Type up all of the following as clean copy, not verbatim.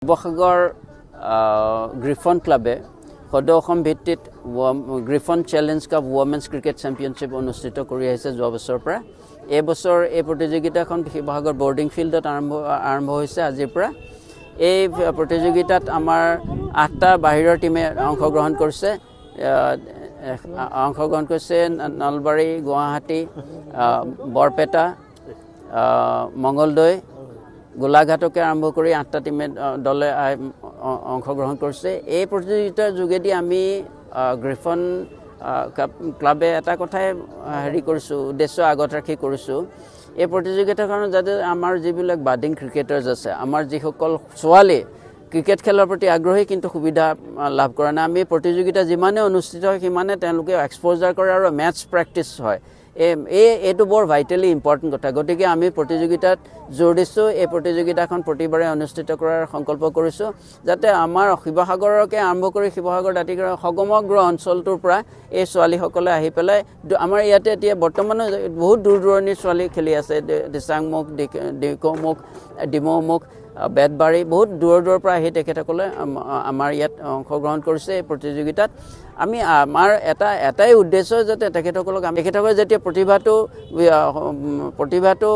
Sivasagar griffon ক্লাবে সদৌ অসম ভিত্তিত griffon challenge cup women's cricket championship অনুষ্ঠিত কৰি আহিছে যোৱা বছৰৰ পৰা। এই বছৰ এই প্ৰতিযোগিতাখন শিৱসাগৰ বৰ্ডিং ফিল্ডত আৰম্ভ হৈছে আজিৰ পৰা। এই প্ৰতিযোগিতাত আমাৰ 8টা বাহিৰৰ টিমে অংশগ্ৰহণ কৰিছে। নলবাৰী, গুৱাহাটী, বৰপেটা, মঙ্গলদৈ, গোলাঘাটকে আৰম্ভ কৰি 8টা টিমে দলে অংশগ্ৰহণ কৰিছে। এই প্ৰতিযোগিতাৰ যোগেদি আমি গ্ৰিফন ক্লাবে এটা কথাই কৰিছোঁ, উদ্দেশ্য আগত ৰাখি কৰিছোঁ। এই প্ৰতিযোগিতাখনত যাতে আমাৰ যিবিলাক বাডিং ক্ৰিকেটাৰ্ছ আছে, আমাৰ যিসকল ছোৱালী ক্ৰিকেট খেলৰ প্ৰতি আগ্ৰহী কিন্তু সুবিধা লাভ কৰা নাই, আমি প্ৰতিযোগিতা যিমানে অনুষ্ঠিত হয় সিমানে তেওঁলোকে এক্সপ'জাৰ কৰে আৰু মেটচ প্ৰেক্টিছ হয়। এইটো বৰ ভাইটেলি ইম্পৰ্টেণ্ট কথা। গতিকে আমি প্ৰতিযোগিতাত জোৰ দিছোঁ। এই প্ৰতিযোগিতাখন প্ৰতিবাৰে অনুষ্ঠিত কৰাৰ সংকল্প কৰিছোঁ, যাতে আমাৰ শিৱসাগৰকে আৰম্ভ কৰি শিৱসাগৰ দাঁতিকাষৰীয়া সমগ্ৰ অঞ্চলটোৰ পৰা এই ছোৱালীসকলে আহি পেলাই আমাৰ ইয়াতে এতিয়া বৰ্তমানো বহুত দূৰ দূৰণিৰ ছোৱালী খেলি আছে। দিচাংমুখ, ডিকৌমুখ, ডিমৌমুখ, বেতবাৰী, বহুত দূৰৰ দূৰৰ পৰা আহি তেখেতসকলে আমাৰ ইয়াত অংশগ্ৰহণ কৰিছে। এই প্ৰতিযোগিতাত আমাৰ এটাই উদ্দেশ্য, যাতে তেখেতসকলে যেতিয়া প্ৰতিভাটো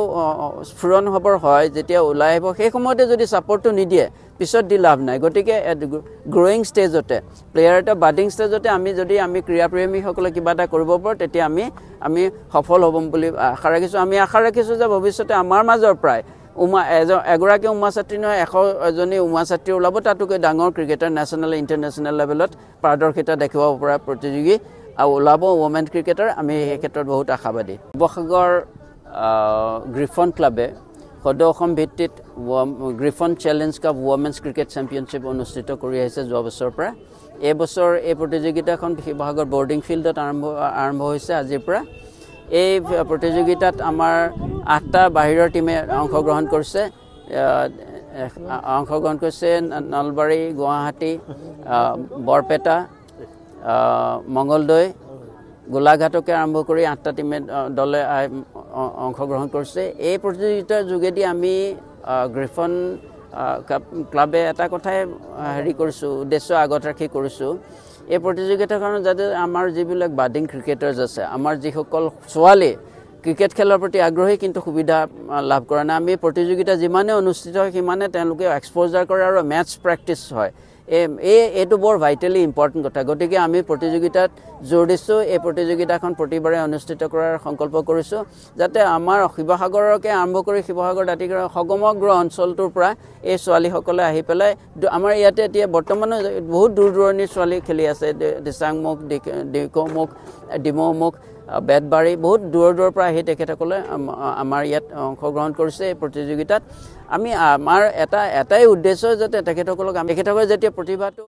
স্ফুৰণ হ'বৰ হয়, যেতিয়া ওলাই আহিব, সেই সময়তে যদি ছাপৰ্টটো নিদিয়ে পিছত দি লাভ নাই। গতিকে গ্ৰ'য়িং ষ্টেজতে, প্লেয়াৰ এটা বাডিং ষ্টেজতে আমি ক্ৰীড়াপ্ৰেমীসকলে কিবা এটা কৰিব পাৰোঁ, তেতিয়া আমি সফল হ'ম বুলি আশা ৰাখিছোঁ। আমি আশা ৰাখিছোঁ যে ভৱিষ্যতে আমাৰ মাজৰ প্ৰায় এগৰাকী উমা ছাত্ৰী নহয় 100জনী উমা ছাত্ৰী ওলাব, তাতোকৈ ডাঙৰ ক্ৰিকেটাৰ নেশ্যনেল ইণ্টাৰনেশ্যনেল লেভেলত পাৰদৰ্শিতা দেখুৱাব পৰা প্ৰতিযোগী ওলাব ওমেন ক্ৰিকেটাৰ। আমি এই ক্ষেত্ৰত বহুত আশাবাদী। শিৱসাগৰ গ্ৰিফন ক্লাবে সদৌ অসম ভিত্তিত griffon challenge cup women's cricket championship অনুষ্ঠিত কৰি আহিছে যোৱা বছৰৰ পৰা। এই বছৰ এই প্ৰতিযোগিতাখন শিৱসাগৰ বৰ্ডিং ফিল্ডত আৰম্ভ হৈছে আজিৰ পৰা। এই প্ৰতিযোগিতাত আমাৰ 8টা বাহিৰৰ টিমে অংশগ্ৰহণ কৰিছে। নলবাৰী, গুৱাহাটী, বৰপেটা, মঙ্গলদৈ, গোলাঘাটকে আৰম্ভ কৰি 8টা টিমে দলে অংশগ্ৰহণ কৰিছে। এই প্ৰতিযোগিতাৰ যোগেদি আমি গ্ৰিফন ক্লাবে এটা কথাই কৰিছোঁ, উদ্দেশ্য আগত ৰাখি কৰিছোঁ। এই প্ৰতিযোগিতাখনত যাতে আমাৰ যিবিলাক বাডিং ক্ৰিকেটাৰ্ছ আছে, আমাৰ যিসকল ছোৱালী ক্ৰিকেট খেলৰ প্ৰতি আগ্ৰহী কিন্তু সুবিধা লাভ কৰা নাই, আমি প্ৰতিযোগিতা যিমানে অনুষ্ঠিত হয় সিমানে তেওঁলোকে এক্সপ'জাৰ কৰে আৰু মেটচ প্ৰেক্টিছ হয়। এইটো বৰ ভাইটেলি ইম্পৰ্টেণ্ট কথা। গতিকে আমি প্ৰতিযোগিতাত জোৰ দিছোঁ। এই প্ৰতিযোগিতাখন প্ৰতিবাৰে অনুষ্ঠিত কৰাৰ সংকল্প কৰিছোঁ, যাতে আমাৰ শিৱসাগৰকে আৰম্ভ কৰি শিৱসাগৰ দাঁতিকাষৰীয়া সমগ্ৰ অঞ্চলটোৰ পৰা এই ছোৱালীসকলে আহি পেলাই আমাৰ ইয়াতে এতিয়া বৰ্তমানো বহুত দূৰ দূৰণিৰ ছোৱালী খেলি আছে। দিচাংমুখ, ডিকৌমুখ, ডিমৌমুখ, বেতবাৰী, বহুত দূৰৰ দূৰৰ পৰা আহি তেখেতসকলে আমাৰ ইয়াত অংশগ্ৰহণ কৰিছে। এই প্ৰতিযোগিতাত আমাৰ এটাই উদ্দেশ্য, যাতে তেখেতসকলে যেতিয়া প্ৰতিভাটো